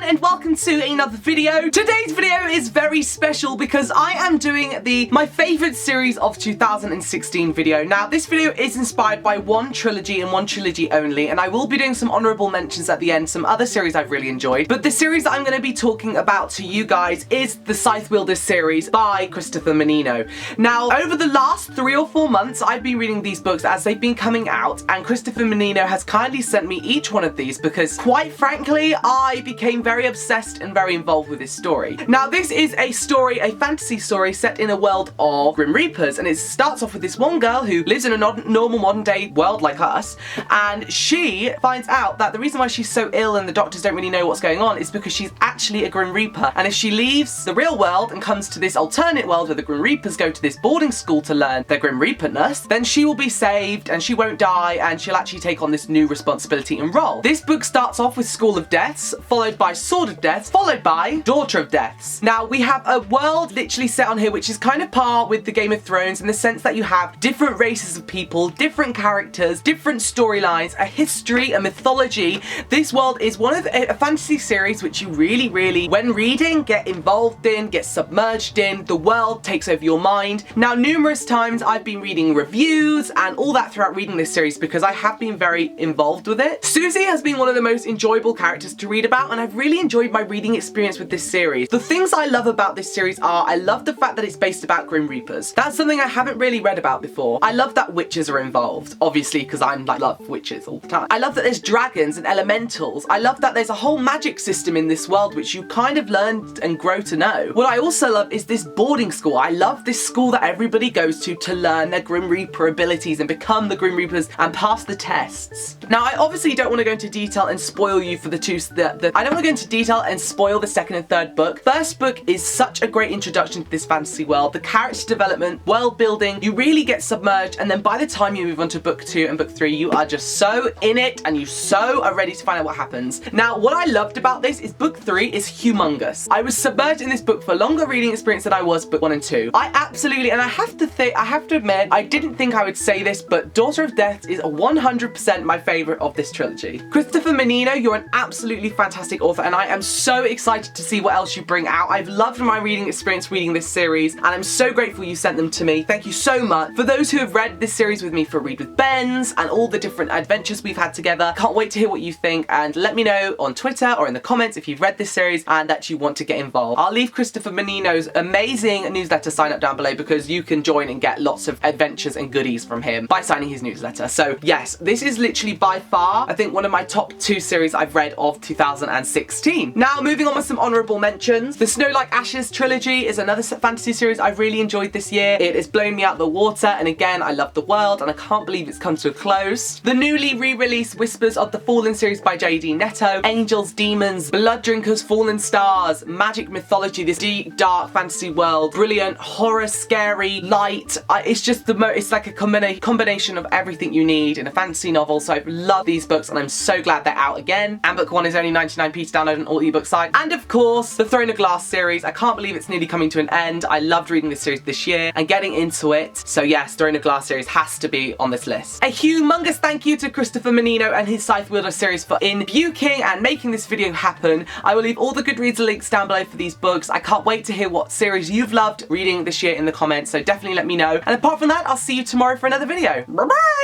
and welcome to another video. Today's video is very special because I am doing my favourite series of 2016 video. Now, this video is inspired by one trilogy and one trilogy only, and I will be doing some honourable mentions at the end, some other series I've really enjoyed. But the series that I'm going to be talking about to you guys is the Scythe Wielders series by Christopher Menino. Now, over the last 3 or 4 months, I've been reading these books as they've been coming out, and Christopher Menino has kindly sent me each one of these because, quite frankly, I became very obsessed and very involved with this story. Now, this is a story, a fantasy story set in a world of Grim Reapers, and it starts off with this one girl who lives in a normal modern day world like us, and she finds out that the reason why she's so ill and the doctors don't really know what's going on is because she's actually a Grim Reaper, and if she leaves the real world and comes to this alternate world where the Grim Reapers go to this boarding school to learn their Grim Reaper-ness, then she will be saved and she won't die, and she'll actually take on this new responsibility and role. This book starts off with School of Deaths, followed by Sword of Deaths, followed by Daughter of Deaths. Now, we have a world literally set on here which is kind of par with the Game of Thrones in the sense that you have different races of people, different characters, different storylines, a history, a mythology. This world is one of a fantasy series which you really, when reading, get involved in, get submerged in. The world takes over your mind. Now, numerous times I've been reading reviews and all that throughout reading this series because I have been very involved with it. Susie has been one of the most enjoyable characters to read about, and I've really enjoyed my reading experience with this series. The things I love about this series are, I love the fact that it's based about Grim Reapers. That's something I haven't really read about before. I love that witches are involved, obviously, because I love witches all the time. I love that there's dragons and elementals. I love that there's a whole magic system in this world which you kind of learn and grow to know. What I also love is this boarding school. I love this school that everybody goes to learn their Grim Reaper abilities and become the Grim Reapers and pass the tests. Now, I obviously don't want to go into detail and spoil you for I don't want to go into detail and spoil the second and third book. First book is such a great introduction to this fantasy world. The character development, world building, you really get submerged, and then by the time you move on to book 2 and book 3, you are just so in it and you so are ready to find out what happens. Now, what I loved about this is book 3 is humongous. I was submerged in this book for a longer reading experience than I was book 1 and 2. I absolutely, and I have to admit, I didn't think I would say this, but Daughter of Death is 100% my favourite of this trilogy. Christopher Menino, you're an absolutely fantastic author, and I am so excited to see what else you bring out. I've loved my reading experience reading this series, and I'm so grateful you sent them to me. Thank you so much. For those who have read this series with me for Read with Benz and all the different adventures we've had together, can't wait to hear what you think, and let me know on Twitter or in the comments if you've read this series and that you want to get involved. I'll leave Christopher Menino's amazing newsletter sign up down below because you can join and get lots of adventures and goodies from him by signing his newsletter. So yes, this is literally by far, I think, one of my top 2 series I've read of 2016. Now, moving on with some honourable mentions. The Snow Like Ashes trilogy is another fantasy series I've really enjoyed this year. It has blown me out the water, and again, I love the world, and I can't believe it's come to a close. The newly re-released Whispers of the Fallen series by J.D. Netto. Angels, Demons, Blood Drinkers, Fallen Stars, magic mythology, this deep, dark fantasy world. Brilliant, horror, scary, light. It's just it's like a combination of everything you need in a fantasy novel, so I've loved these books, and I'm so glad they're out again. And book 1 is only 99p to download on all ebook sites. And of course, the Throne of Glass series. I can't believe it's nearly coming to an end. I loved reading this series this year and getting into it. So yes, Throne of Glass series has to be on this list. A humongous thank you to Christopher Menino and his Scythe Wielders series for inbuking and making this video happen. I will leave all the Goodreads links down below for these books. I can't wait to hear what series you've loved reading this year in the comments, so definitely let me know. And apart from that, I'll see you tomorrow for another video. Bye-bye!